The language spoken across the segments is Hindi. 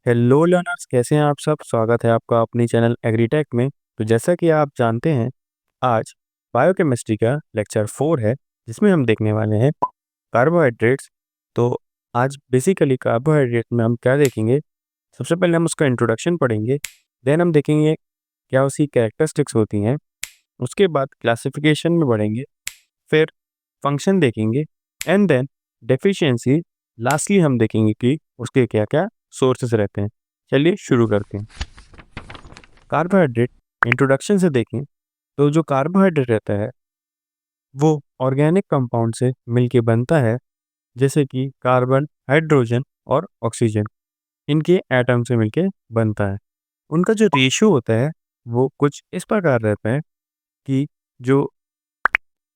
हेलो लर्नर्स, कैसे हैं आप सब। स्वागत है आपका अपनी चैनल एग्रीटेक में। तो जैसा कि आप जानते हैं, आज बायोकेमिस्ट्री का लेक्चर 4 है, जिसमें हम देखने वाले हैं कार्बोहाइड्रेट्स। तो आज बेसिकली कार्बोहाइड्रेट में हम क्या देखेंगे। सबसे पहले हम उसका इंट्रोडक्शन पढ़ेंगे, देन हम देखेंगे क्या उसकी कैरेक्टरिस्टिक्स होती हैं। उसके बाद क्लासिफिकेशन में बढ़ेंगे, फिर फंक्शन देखेंगे एंड देन डेफिशिएंसी। लास्टली हम देखेंगे कि उसके क्या क्या सोर्सेस रहते हैं। चलिए शुरू करते हैं। कार्बोहाइड्रेट इंट्रोडक्शन से देखें तो जो कार्बोहाइड्रेट रहता है वो ऑर्गेनिक कंपाउंड से मिलके बनता है, जैसे कि कार्बन, हाइड्रोजन और ऑक्सीजन, इनके एटम से मिलके बनता है। उनका जो रेशियो होता है वो कुछ इस प्रकार रहता है कि जो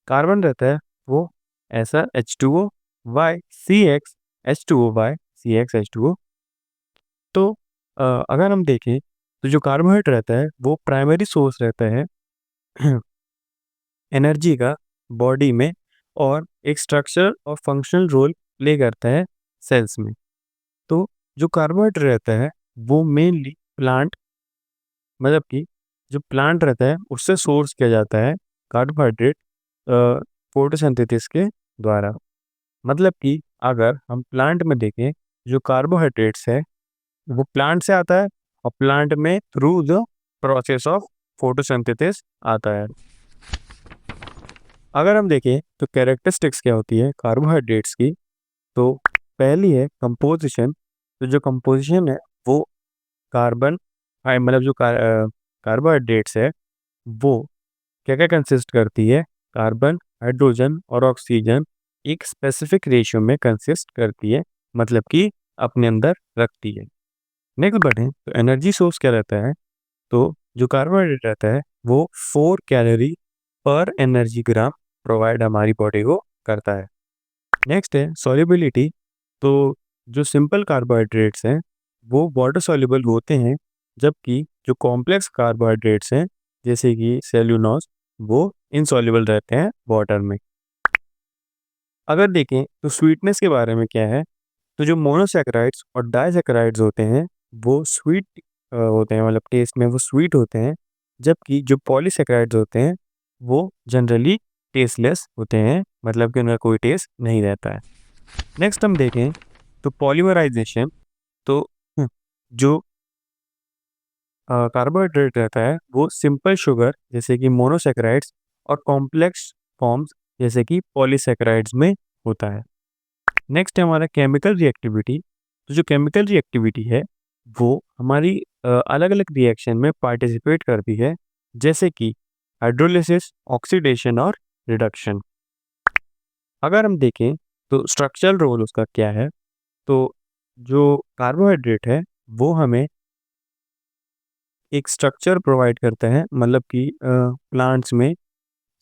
कार्बन रहता है वो ऐसा H2O Y CX H2O Y CX H2O। तो अगर हम देखें तो जो कार्बोहाइड्रेट रहता है वो प्राइमरी सोर्स रहता है एनर्जी का बॉडी में, और एक स्ट्रक्चर और फंक्शनल रोल प्ले करता है सेल्स में। तो जो कार्बोहाइड्रेट रहता है वो मेनली प्लांट, मतलब कि जो प्लांट रहता है उससे सोर्स किया जाता है कार्बोहाइड्रेट फोटोसिंथेसिस के द्वारा। मतलब कि अगर हम प्लांट में देखें, जो कार्बोहाइड्रेट्स है वो प्लांट से आता है, और प्लांट में through the process of photosynthesis आता है। अगर हम देखें तो कैरेक्टरिस्टिक्स क्या होती है कार्बोहाइड्रेट्स की, तो पहली है कंपोजिशन। तो जो कंपोजिशन है वो कार्बन, मतलब जो कार्बोहाइड्रेट्स है वो क्या क्या कंसिस्ट करती है। कार्बन, हाइड्रोजन और ऑक्सीजन एक स्पेसिफिक रेशियो में कंसिस्ट करती है, मतलब कि अपने अंदर रखती है। नेक्स्ट बढ़ें तो एनर्जी सोर्स क्या रहता है। तो जो कार्बोहाइड्रेट रहता है वो 4 कैलोरी पर एनर्जी ग्राम प्रोवाइड हमारी बॉडी को करता है। नेक्स्ट है सॉल्युबिलिटी। तो जो सिंपल कार्बोहाइड्रेट्स हैं वो वाटर सॉल्युबल होते हैं, जबकि जो कॉम्प्लेक्स कार्बोहाइड्रेट्स हैं जैसे कि सेल्यूलोज वो इनसॉल्युबल रहते हैं वाटर में। अगर देखें तो स्वीटनेस के बारे में क्या है, तो जो मोनोसैकेराइड्स और डाइसैकेराइड्स होते हैं वो स्वीट होते हैं, मतलब टेस्ट में वो स्वीट होते हैं, जबकि जो पॉलीसैकेराइड्स होते हैं वो जनरली टेस्टलेस होते हैं, मतलब कि उनका कोई टेस्ट नहीं रहता है। नेक्स्ट हम देखें तो पॉलीमराइजेशन। तो जो कार्बोहाइड्रेट रहता है वो सिंपल शुगर जैसे कि मोनोसैकेराइड्स और कॉम्प्लेक्स फॉर्म्स जैसे कि पॉलीसैकेराइड्स में होता है। नेक्स्ट है हमारा केमिकल रिएक्टिविटी। तो जो केमिकल रिएक्टिविटी है वो हमारी अलग अलग रिएक्शन में पार्टिसिपेट करती है, जैसे कि हाइड्रोलिसिस, ऑक्सीडेशन और रिडक्शन। अगर हम देखें तो स्ट्रक्चरल रोल उसका क्या है, तो जो कार्बोहाइड्रेट है वो हमें एक स्ट्रक्चर प्रोवाइड करता है, मतलब कि प्लांट्स में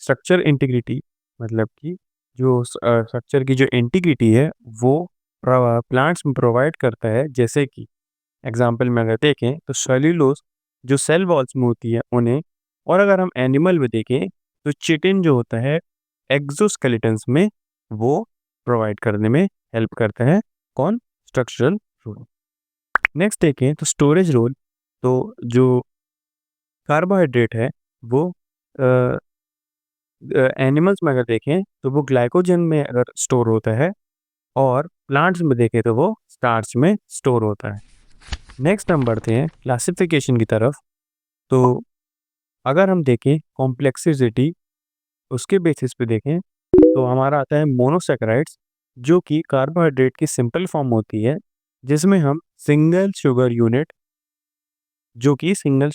स्ट्रक्चर इंटीग्रिटी, मतलब कि जो स्ट्रक्चर की जो इंटीग्रिटी है वो प्लांट्स में प्रोवाइड करता है। जैसे कि एग्जांपल में अगर देखें तो सेल्यूलोज जो सेल वॉल्स में होती है उन्हें, और अगर हम एनिमल में देखें तो चिटिन जो होता है एक्सोस्केलेटन्स में, वो प्रोवाइड करने में हेल्प करता है। कौन? Structural role. नेक्स्ट देखें तो स्टोरेज रोल। तो जो कार्बोहाइड्रेट है वो एनिमल्स में अगर देखें तो वो ग्लाइकोजन में अगर स्टोर होता है, और प्लांट्स में देखें तो वो स्टार्च में स्टोर होता है। नेक्स्ट हम बढ़ते हैं क्लासिफिकेशन की तरफ। तो अगर हम देखें कॉम्प्लेक्सिटी, उसके बेसिस पे देखें तो हमारा आता है मोनोसैकेराइड्स, जो कि कार्बोहाइड्रेट की सिंपल फॉर्म होती है, जिसमें हम सिंगल शुगर यूनिट, जो कि सिंगल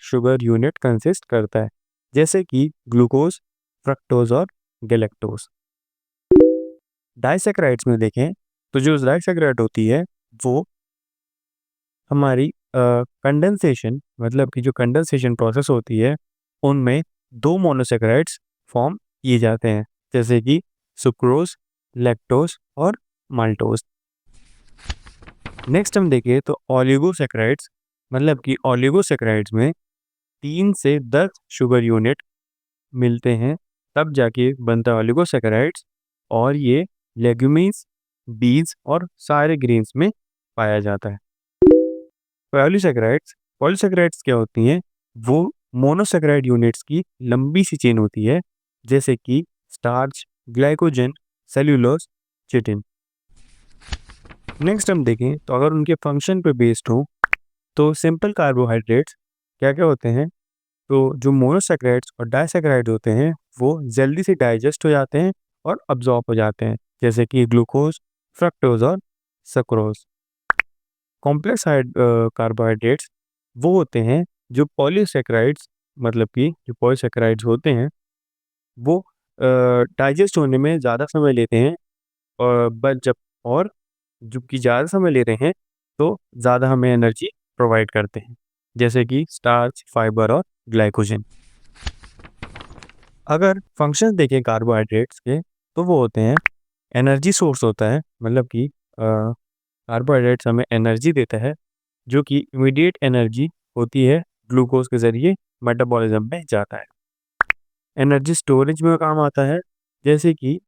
शुगर यूनिट कंसिस्ट करता है, जैसे कि ग्लूकोज, फ्रक्टोज और गैलेक्टोज। डाइसैकेराइड्स में देखें तो जो डाइसैकेराइड होती है वो हमारी कंडेंसेशन, मतलब कि जो कंडेंसेशन प्रोसेस होती है उनमें दो मोनोसैकेराइड्स फॉर्म किए जाते हैं, जैसे कि सुक्रोज, लैक्टोज और माल्टोज। नेक्स्ट हम देखें तो ओलिगोसैकेराइड्स, मतलब कि ओलिगोसैकेराइड्स में 3 से 10 शुगर यूनिट मिलते हैं, तब जाके बनता है ओलिगोसैकेराइड्स। और ये लेग्यूमिन्स, बीन्स और सारे ग्रेन्स में पाया जाता है। पॉलीसैकेराइड्स क्या होती हैं? वो मोनोसैकेराइड यूनिट्स की लंबी सी चेन होती है, जैसे कि starch, glycogen, cellulose, chitin. Next हम देखें तो अगर उनके फंक्शन पे बेस्ड हो तो सिंपल कार्बोहाइड्रेट्स क्या-क्या होते हैं? तो जो मोनोसैकेराइड्स और डाइसैकेराइड होते हैं वो जल्दी से डाइजेस्ट हो जाते हैं और अब्जॉर्ब हो जाते हैं, जैसे कि ग्लूकोज, फ्रक्टोज और सक्रोज। कॉम्प्लेक्स कार्बोहाइड्रेट्स वो होते हैं जो पॉलीसैकेराइड्स मतलब कि जो पॉलीसैकेराइड्स होते हैं वो डाइजेस्ट होने में ज़्यादा समय लेते हैं बट जब और जबकि ज़्यादा समय ले रहे हैं तो ज़्यादा हमें एनर्जी प्रोवाइड करते हैं, जैसे कि स्टार्च, फाइबर और ग्लाइकोजन। अगर फंक्शंस देखें कार्बोहाइड्रेट्स के तो वो होते हैं एनर्जी सोर्स होता है, मतलब कि कार्बोहाइड्रेट्स हमें एनर्जी देता है जो कि इमीडिएट एनर्जी होती है, ग्लूकोज के ज़रिए मेटाबॉलिज्म में जाता है। एनर्जी स्टोरेज में काम आता है, जैसे कि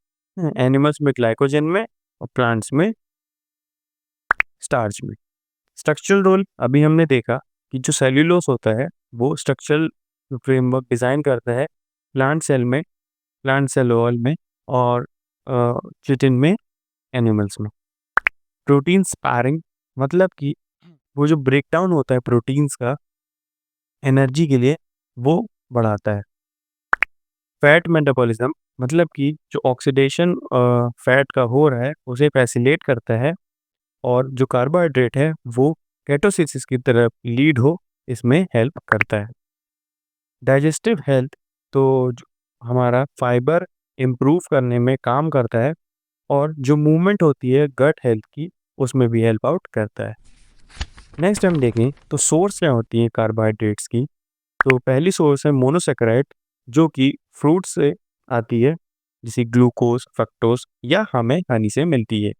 एनिमल्स में ग्लाइकोजन में और प्लांट्स में स्टार्च में। स्ट्रक्चरल रोल अभी हमने देखा कि जो सेल्यूलोज होता है वो स्ट्रक्चरल फ्रेमवर्क डिज़ाइन करता है प्लांट सेल में, प्लांट सेल वॉल में और चिटिन में, एनिमल्स में। प्रोटीन स्पैरिंग मतलब कि वो जो ब्रेकडाउन होता है प्रोटीन्स का एनर्जी के लिए वो बढ़ाता है। फैट मेटाबॉलिज्म मतलब कि जो ऑक्सीडेशन फैट का हो रहा है उसे फैसिलिटेट करता है और जो कार्बोहाइड्रेट है वो केटोसिस की तरफ लीड हो इसमें हेल्प करता है। डाइजेस्टिव हेल्थ तो हमारा फाइबर इम्प्रूव करने में काम करता है और जो मूवमेंट होती है गट हेल्थ की उसमें भी हेल्प आउट करता है। नेक्स्ट हम देखें तो सोर्स क्या होती है कार्बोहाइड्रेट्स की। तो पहली सोर्स है मोनोसैकेराइड जो कि फ्रूट से आती है, जैसे ग्लूकोज, फ्रक्टोज या हमें हनी से मिलती है।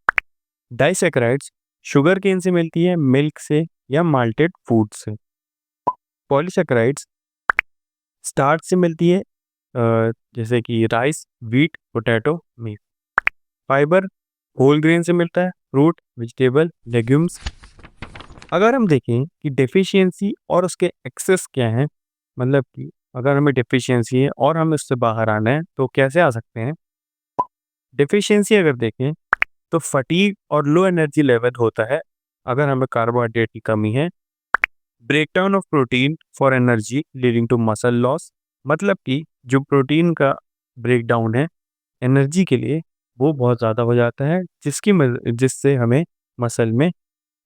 डाइसैकेराइड्स शुगर केन से मिलती है, मिल्क से या माल्टेड फूड से। पॉलीसैकेराइड्स स्टार्च से मिलती है, जैसे कि rice, wheat, potato, meat. Fibre whole grain से मिलता है, फ्रूट, वेजिटेबल, लेग्यूम्स। अगर हम देखें कि डेफिशिएंसी और उसके एक्सेस क्या हैं, मतलब कि अगर हमें डेफिशिएंसी है और हमें उससे बाहर आना है तो कैसे आ सकते हैं? डेफिशिएंसी अगर देखें तो फटीग और लो एनर्जी लेवल होता है अगर हमें कार्बोहाइड्रेट की कमी है। Breakdown of protein for energy leading to muscle loss मतलब कि जो प्रोटीन का ब्रेकडाउन है एनर्जी के लिए वो बहुत ज़्यादा हो जाता है जिससे हमें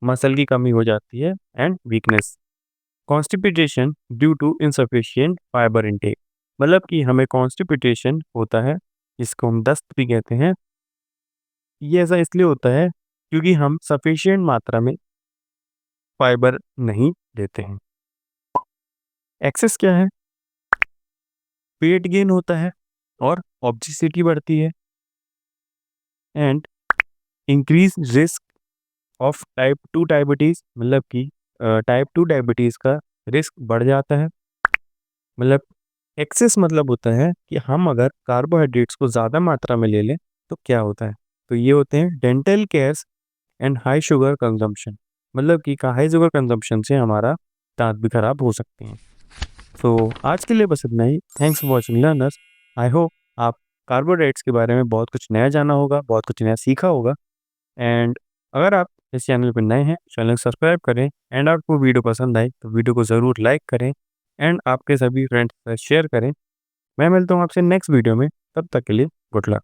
मसल की कमी हो जाती है and weakness. Constipation due to insufficient fibre intake मतलब कि हमें कॉन्स्टिपेशन होता है जिसको हम दस्त भी कहते हैं। ये ऐसा इसलिए होता है क्योंकि हम सफिशिएंट मात्रा में फाइबर नहीं लेते हैं। एक्सेस क्या है? वेट गेन होता है और ऑब्जेसिटी बढ़ती है and increase risk of type 2 diabetes मतलब कि टाइप 2 डायबिटीज़ का रिस्क बढ़ जाता है। मतलब एक्सेस मतलब होता है कि हम अगर कार्बोहाइड्रेट्स को ज़्यादा मात्रा में ले लें तो क्या होता है? तो ये होते हैं dental cares and high sugar consumption मतलब कि हाई शुगर कंजम्पशन से हमारा दांत भी खराब हो सकते हैं। तो आज के लिए बस इतना ही। Thanks for watching learners. I hope आप कार्बोहाइड्रेट्स के बारे में बहुत कुछ नया जाना होगा, बहुत कुछ नया सीखा होगा। एंड अगर आप इस चैनल पर नए हैं, चैनल को सब्सक्राइब करें एंड आपको वीडियो पसंद आए तो वीडियो को ज़रूर लाइक करें एंड आपके सभी फ्रेंड्स के साथ शेयर करें। मैं मिलता हूँ आपसे नेक्स्ट वीडियो में, तब तक के लिए गुड लक।